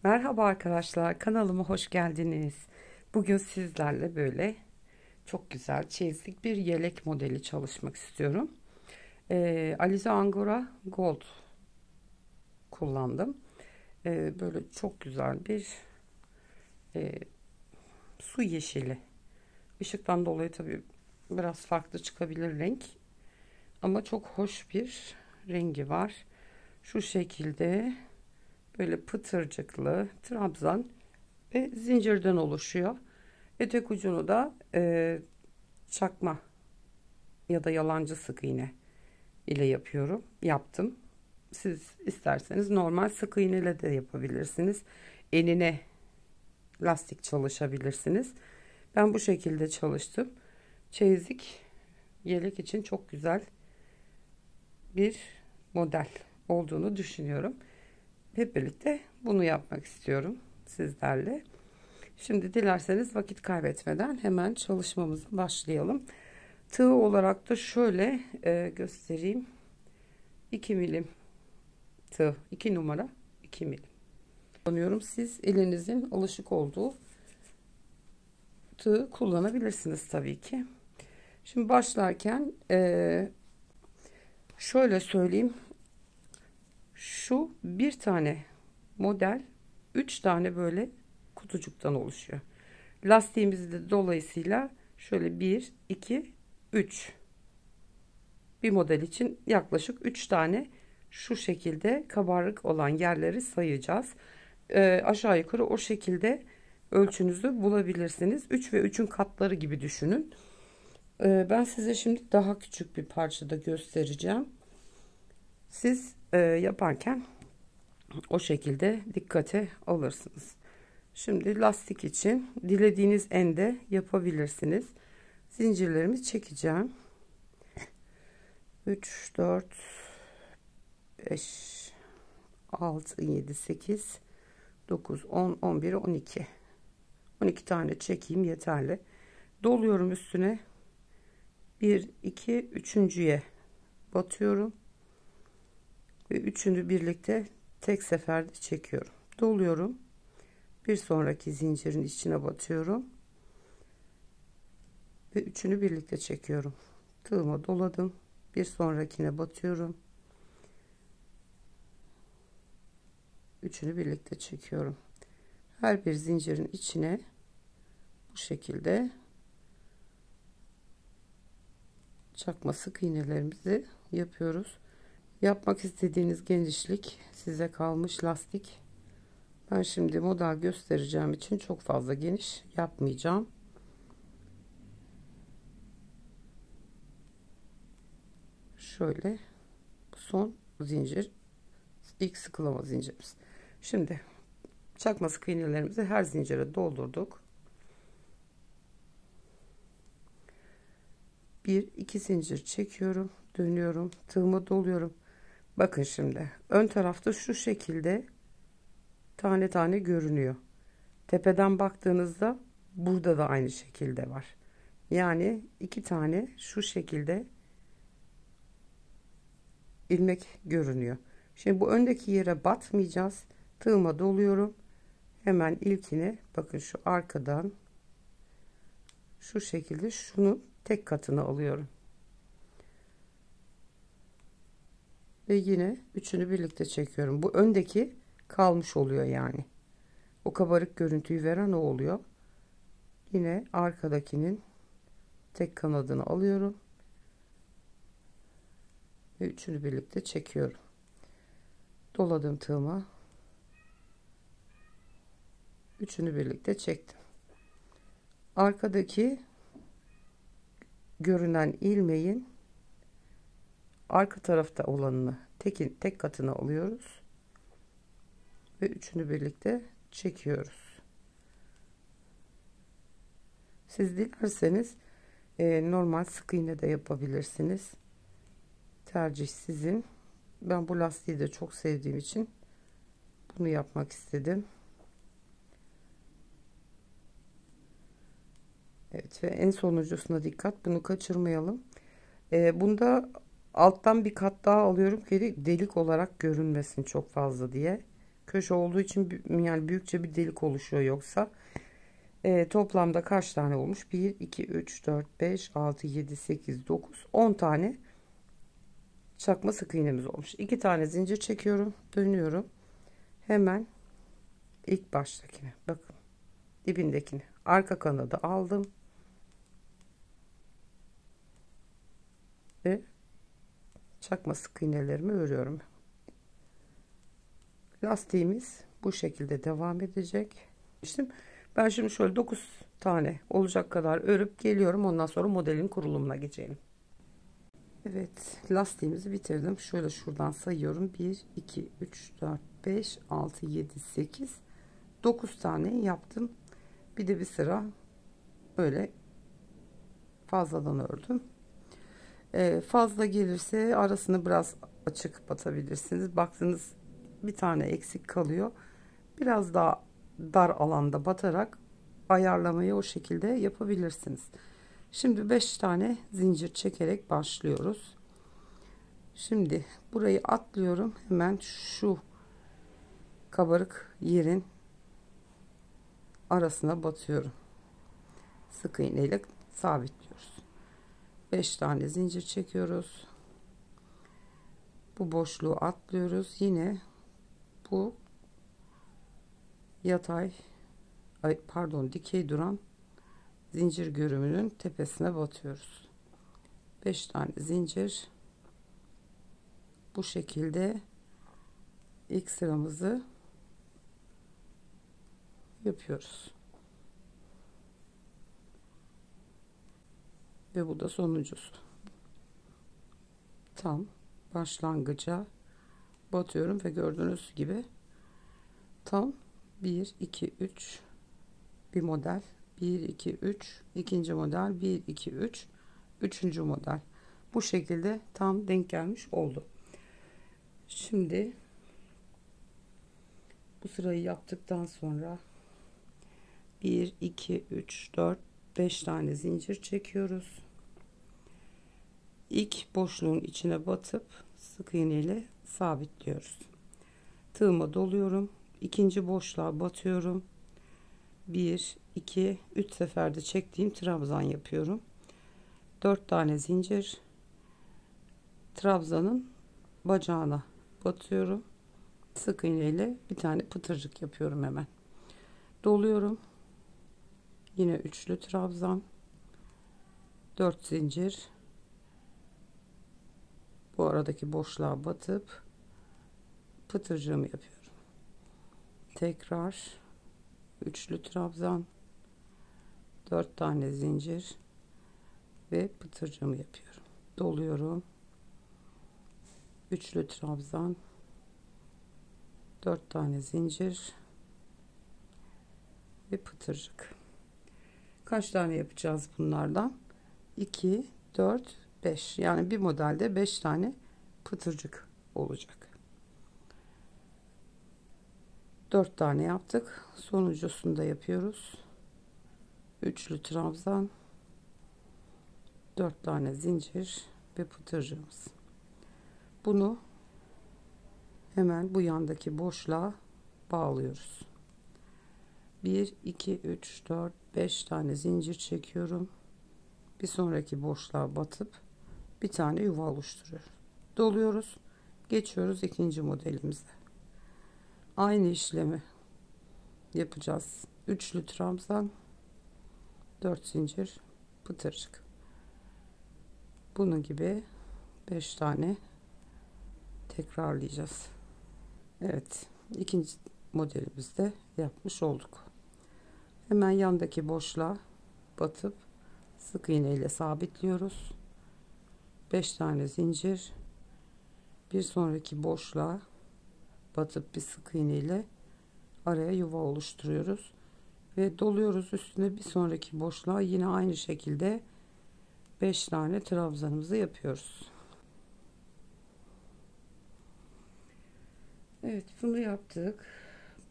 Merhaba arkadaşlar, kanalıma hoş geldiniz. Bugün sizlerle böyle çok güzel çeyizlik bir yelek modeli çalışmak istiyorum. Alize Angora Gold kullandım. Böyle çok güzel bir e, su yeşili. Işıktan dolayı tabii biraz farklı çıkabilir renk. Ama çok hoş bir rengi var. Şu şekilde böyle pıtırcıklı trabzan ve zincirden oluşuyor. Etek ucunu da çakma ya da yalancı sık iğne ile yaptım. Siz isterseniz normal sık iğne ile de yapabilirsiniz. Enine lastik çalışabilirsiniz. Ben bu şekilde çalıştım. Çeyizlik yelek için çok güzel bir model olduğunu düşünüyorum. Hep birlikte bunu yapmak istiyorum sizlerle. Şimdi dilerseniz vakit kaybetmeden hemen çalışmamıza başlayalım. Tığ olarak da şöyle göstereyim. 2 milim tığ, 2 numara 2 milim kullanıyorum. Siz elinizin alışık olduğu tığ kullanabilirsiniz tabii ki. Şimdi başlarken şöyle söyleyeyim. Şu bir tane model 3 tane böyle kutucuktan oluşuyor. Lastiğimiz de dolayısıyla şöyle 1 2 3 bir model için yaklaşık 3 tane şu şekilde kabarık olan yerleri sayacağız. Aşağı yukarı o şekilde ölçünüzü bulabilirsiniz. 3 ve 3'ün katları gibi düşünün. Ben size şimdi daha küçük bir parçada göstereceğim. Siz yaparken o şekilde dikkate alırsınız. Şimdi lastik için dilediğiniz ende yapabilirsiniz. Zincirlerimi çekeceğim. 3 4 5 6 7 8 9 10 11 12 12 tane çekeyim yeterli. Doluyorum üstüne. 1 2 üçüncüye batıyorum ve üçünü birlikte tek seferde çekiyorum. Doluyorum. Bir sonraki zincirin içine batıyorum ve üçünü birlikte çekiyorum. Tığıma doladım. Bir sonrakine batıyorum. Üçünü birlikte çekiyorum. Her bir zincirin içine bu şekilde çakma sık iğnelerimizi yapıyoruz. Yapmak istediğiniz genişlik size kalmış, lastik. Ben şimdi model göstereceğim için çok fazla geniş yapmayacağım. Şöyle son zincir, ilk sıkılama zincirimiz. Şimdi çakma sık iğnelerimizi her zincire doldurduk. 1 2 zincir çekiyorum, dönüyorum, tığımı doluyorum. Bakın şimdi ön tarafta şu şekilde tane tane görünüyor. Tepeden baktığınızda burada da aynı şekilde var. Yani iki tane şu şekilde ilmek görünüyor. Şimdi bu öndeki yere batmayacağız. Tığıma doluyorum. Hemen ilkini bakın şu arkadan şu şekilde şunu tek katına alıyorum. Ve yine üçünü birlikte çekiyorum. Bu öndeki kalmış oluyor yani. O kabarık görüntüyü veren o oluyor. Yine arkadakinin tek kanadını alıyorum. Ve üçünü birlikte çekiyorum. Doladım tığıma. Üçünü birlikte çektim. Arkadaki görünen ilmeğin arka tarafta olanını tek katına alıyoruz ve üçünü birlikte çekiyoruz. Siz dilerseniz normal sık iğne de yapabilirsiniz. Tercih sizin. Ben bu lastiği de çok sevdiğim için bunu yapmak istedim. Evet ve en sonuncusuna dikkat. Bunu kaçırmayalım. Bunda alttan bir kat daha alıyorum ki delik olarak görünmesin çok fazla diye. köşe olduğu için yani büyükçe bir delik oluşuyor yoksa. Toplamda kaç tane olmuş? 1 2 3 4 5 6 7 8 9 10 tane çakma sık iğnemiz olmuş. 2 tane zincir çekiyorum, dönüyorum. Hemen ilk baştakine bakın, dibindekini arka kanadı aldım ve çakma sık iğnelerimi örüyorum. Lastiğimiz bu şekilde devam edecek. Ben şimdi şöyle 9 tane olacak kadar örüp geliyorum. Ondan sonra modelin kurulumuna geçelim. Evet, lastiğimizi bitirdim. Şöyle şuradan sayıyorum. 1 2 3 4 5 6 7 8 9 tane yaptım. Bir de bir sıra böyle fazladan ördüm. Fazla gelirse arasını biraz açık batabilirsiniz. Baktınız bir tane eksik kalıyor. Biraz daha dar alanda batarak ayarlamayı o şekilde yapabilirsiniz. Şimdi 5 tane zincir çekerek başlıyoruz. Şimdi burayı atlıyorum. Hemen şu kabarık yerin arasına batıyorum. Sık iğne ile sabitliyoruz. 5 tane zincir çekiyoruz. Bu boşluğu atlıyoruz. Yine bu dikey duran zincir görümünün tepesine batıyoruz. 5 tane zincir, bu şekilde ilk sıramızı yapıyoruz ve bu da sonuncusu. Tam başlangıca batıyorum ve gördüğünüz gibi tam 1 2 3 bir model, 1 2 3 ikinci model, 1 2 3 üçüncü model, bu şekilde tam denk gelmiş oldu. Şimdi bu sırayı yaptıktan sonra 1 2 3 4 5 tane zincir çekiyoruz. İlk boşluğun içine batıp sık iğne ile sabitliyoruz. Tığıma doluyorum. İkinci boşluğa batıyorum. 1 2 3 seferde çektiğim trabzan yapıyorum. 4 tane zincir, trabzanın bacağına batıyorum. Sık iğne ile bir tane pıtırcık yapıyorum hemen. Doluyorum. Yine üçlü trabzan, 4 zincir, bu aradaki boşluğa batıp pıtırcığımı yapıyorum. Tekrar üçlü trabzan, 4 tane zincir ve pıtırcığımı yapıyorum. Doluyorum. Üçlü trabzan, 4 tane zincir ve pıtırcık. Kaç tane yapacağız bunlardan? 2 4 5, yani bir modelde 5 tane pıtırcık olacak. 4 tane yaptık. Sonuncusunu da yapıyoruz. Üçlü trabzan, 4 tane zincir ve pıtırcığımız. Bunu hemen bu yandaki boşluğa bağlıyoruz. 1 2 3 4 5 tane zincir çekiyorum. Bir sonraki boşluğa batıp bir tane yuva oluşturuyoruz. Doluyoruz. Geçiyoruz ikinci modelimize. Aynı işlemi yapacağız. Üçlü trabzan, 4 zincir, pıtırcık. Bunun gibi 5 tane tekrarlayacağız. Evet, ikinci modelimizde yapmış olduk. Hemen yandaki boşluğa batıp sık iğne ile sabitliyoruz. 5 tane zincir, bir sonraki boşluğa batıp bir sık iğne ile araya yuva oluşturuyoruz ve doluyoruz. Üstüne bir sonraki boşluğa yine aynı şekilde 5 tane trabzanımızı yapıyoruz. Evet, bunu yaptık.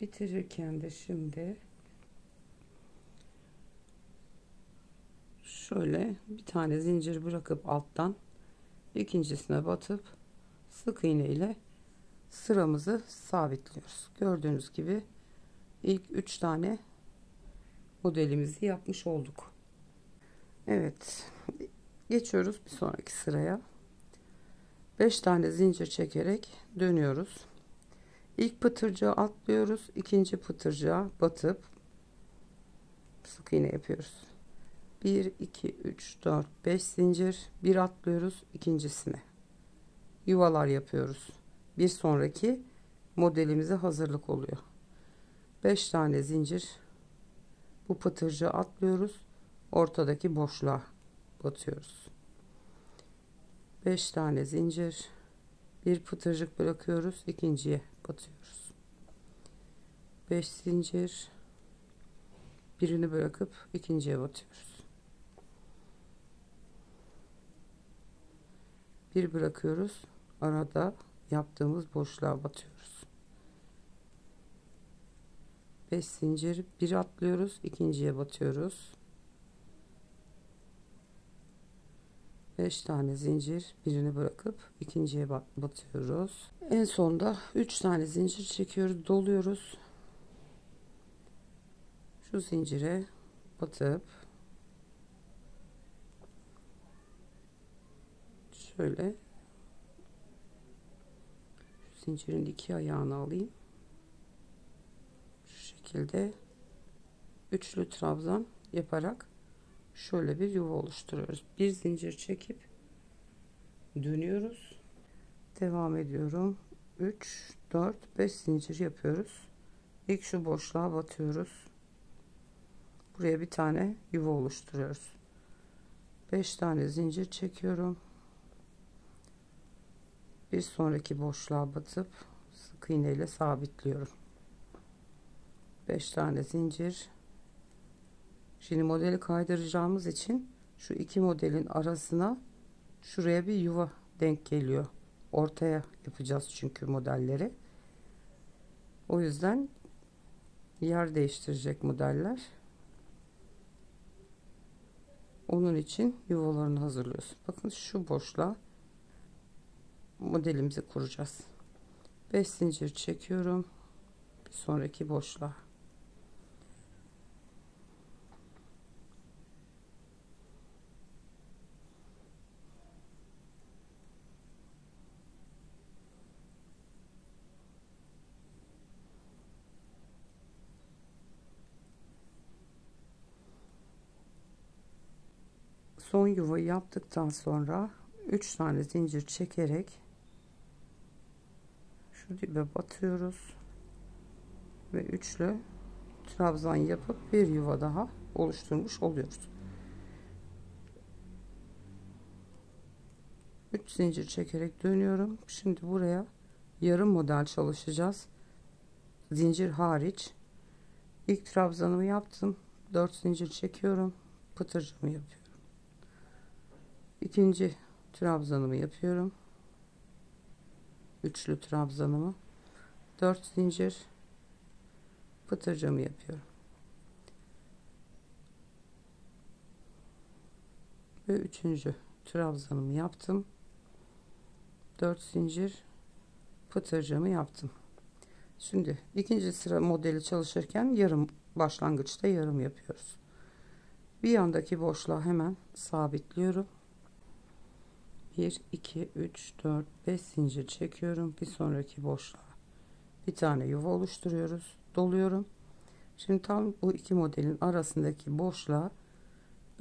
Bitirirken de şimdi şöyle bir tane zincir bırakıp alttan ikincisine batıp sık iğne ile sıramızı sabitliyoruz. Gördüğünüz gibi ilk 3 tane modelimizi yapmış olduk. Evet, geçiyoruz bir sonraki sıraya. 5 tane zincir çekerek dönüyoruz. İlk pıtırcığa atlıyoruz, ikinci pıtırcığa batıp sık iğne yapıyoruz. 1 2 3 4 5 zincir, bir atlıyoruz ikincisine, yuvalar yapıyoruz. Bir sonraki modelimize hazırlık oluyor. 5 tane zincir, bu pıtırcığa atlıyoruz, ortadaki boşluğa batıyoruz. 5 tane zincir, bir pıtırcık bırakıyoruz, ikinciye batıyoruz. 5 zincir, birini bırakıp ikinciye batıyoruz. Bir bırakıyoruz, arada yaptığımız boşluğa batıyoruz. 5 zincir, bir atlıyoruz, ikinciye batıyoruz. 5 tane zincir, birini bırakıp ikinciye batıyoruz. En sonda 3 tane zincir çekiyoruz, doluyoruz. Şu zincire batıp şöyle şu zincirin iki ayağını alayım. Şu şekilde üçlü trabzan yaparak şöyle bir yuva oluşturuyoruz. Bir zincir çekip dönüyoruz. Devam ediyorum. 3 4 5 zincir yapıyoruz. İlk şu boşluğa batıyoruz. Buraya bir tane yuva oluşturuyoruz. 5 tane zincir çekiyorum. Bir sonraki boşluğa batıp sık iğne ile sabitliyorum. 5 tane zincir. Şimdi modeli kaydıracağımız için şu iki modelin arasına şuraya bir yuva denk geliyor. Ortaya yapacağız çünkü modelleri. O yüzden yer değiştirecek modeller. Onun için yuvalarını hazırlıyoruz. Bakın şu boşluğa modelimizi kuracağız. 5 zincir çekiyorum. Bir sonraki boşluğa. Son yuvayı yaptıktan sonra 3 tane zincir çekerek şu dibe batıyoruz ve üçlü trabzan yapıp bir yuva daha oluşturmuş oluyoruz. 3 zincir çekerek dönüyorum. Şimdi buraya yarım model çalışacağız. Zincir hariç. İlk trabzanımı yaptım. 4 zincir çekiyorum. Pıtırcımı yapıyorum. İkinci trabzanımı yapıyorum. Üçlü trabzanımı. 4 zincir, pıtırcımı yapıyorum. Ve üçüncü trabzanımı yaptım. 4 zincir, pıtırcımı yaptım. Şimdi ikinci sıra modeli çalışırken yarım, başlangıçta yarım yapıyoruz. Bir yandaki boşluğa hemen sabitliyorum. 1 2 3 4 5 zincir çekiyorum. Bir sonraki boşluğa bir tane yuva oluşturuyoruz, doluyorum. Şimdi tam bu iki modelin arasındaki boşluğa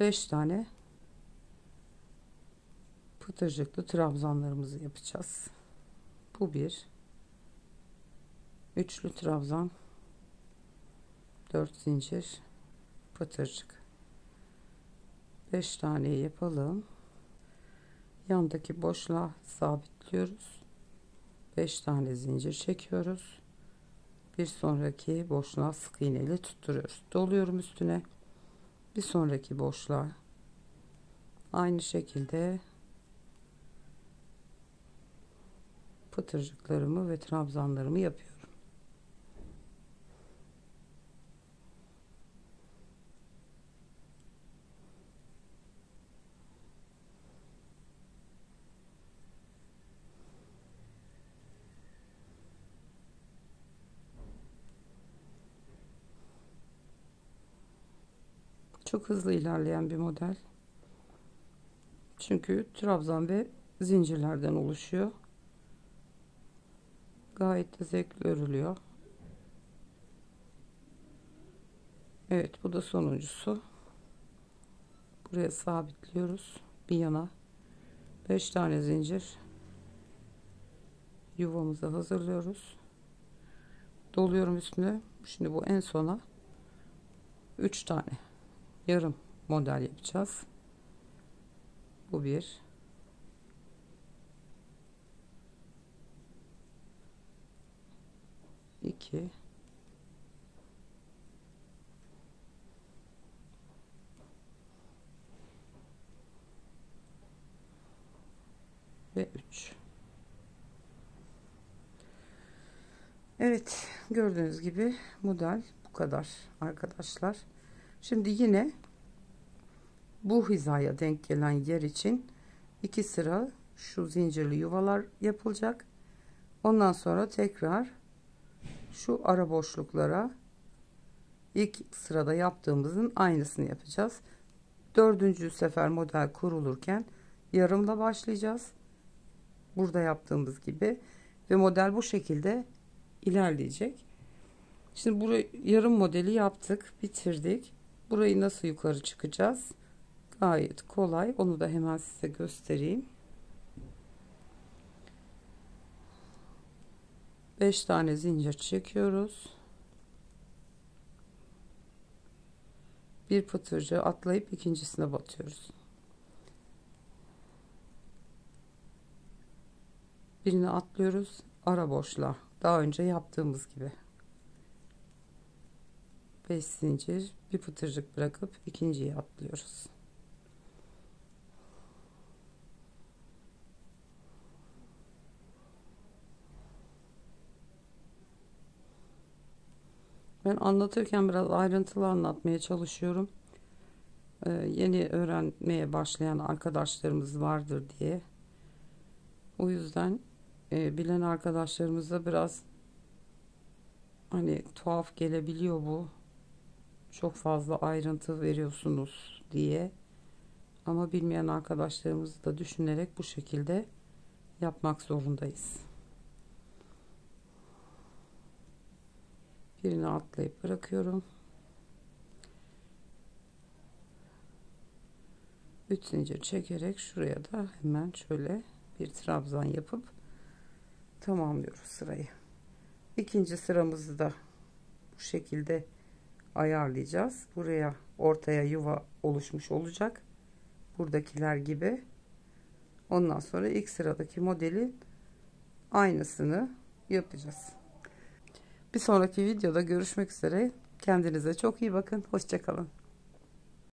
5 tane pıtırcıklı trabzanlarımızı yapacağız. Bu bir üçlü trabzan, 4 zincir, pıtırcık. 5 tane yapalım. Yandaki boşluğa sabitliyoruz. 5 tane zincir çekiyoruz. Bir sonraki boşluğa sık iğne ile tutturuyoruz. Doluyorum üstüne. Bir sonraki boşluğa aynı şekilde pıtırcıklarımı ve trabzanlarımı yapıyorum. Çok hızlı ilerleyen bir model. Çünkü trabzan ve zincirlerden oluşuyor. Gayet de zevkli örülüyor. Evet, bu da sonuncusu. Buraya sabitliyoruz. Bir yana 5 tane zincir. Yuvamızı hazırlıyoruz. Doluyorum üstüne. Şimdi bu en sona 3 tane yarım model yapacağız. Bu bir. İki. Ve 3. Evet, gördüğünüz gibi model bu kadar arkadaşlar. Şimdi yine bu hizaya denk gelen yer için 2 sıra şu zincirli yuvalar yapılacak. Ondan sonra tekrar şu ara boşluklara ilk sırada yaptığımızın aynısını yapacağız. Dördüncü sefer model kurulurken yarımla başlayacağız. Burada yaptığımız gibi ve model bu şekilde ilerleyecek. Şimdi burayı yarım modeli yaptık, bitirdik. Burayı nasıl yukarı çıkacağız? Gayet kolay. Onu da hemen size göstereyim. 5 tane zincir çekiyoruz. Bir pıtırcığı atlayıp ikincisine batıyoruz. Birini atlıyoruz, ara boşluğa. Daha önce yaptığımız gibi. 5 zincir, bir pıtırcık bırakıp ikinciyi atlıyoruz. Ben anlatırken biraz ayrıntılı anlatmaya çalışıyorum. Yeni öğrenmeye başlayan arkadaşlarımız vardır diye. O yüzden bilen arkadaşlarımıza biraz hani tuhaf gelebiliyor bu. Çok fazla ayrıntı veriyorsunuz diye. Ama bilmeyen arkadaşlarımızı da düşünerek bu şekilde yapmak zorundayız. Birini atlayıp bırakıyorum. 3 zincir çekerek şuraya da hemen şöyle bir trabzan yapıp tamamlıyoruz sırayı. İkinci sıramızı da bu şekilde ayarlayacağız. Buraya ortaya yuva oluşmuş olacak. Buradakiler gibi. Ondan sonra ilk sıradaki modelin aynısını yapacağız. Bir sonraki videoda görüşmek üzere. Kendinize çok iyi bakın. Hoşça kalın.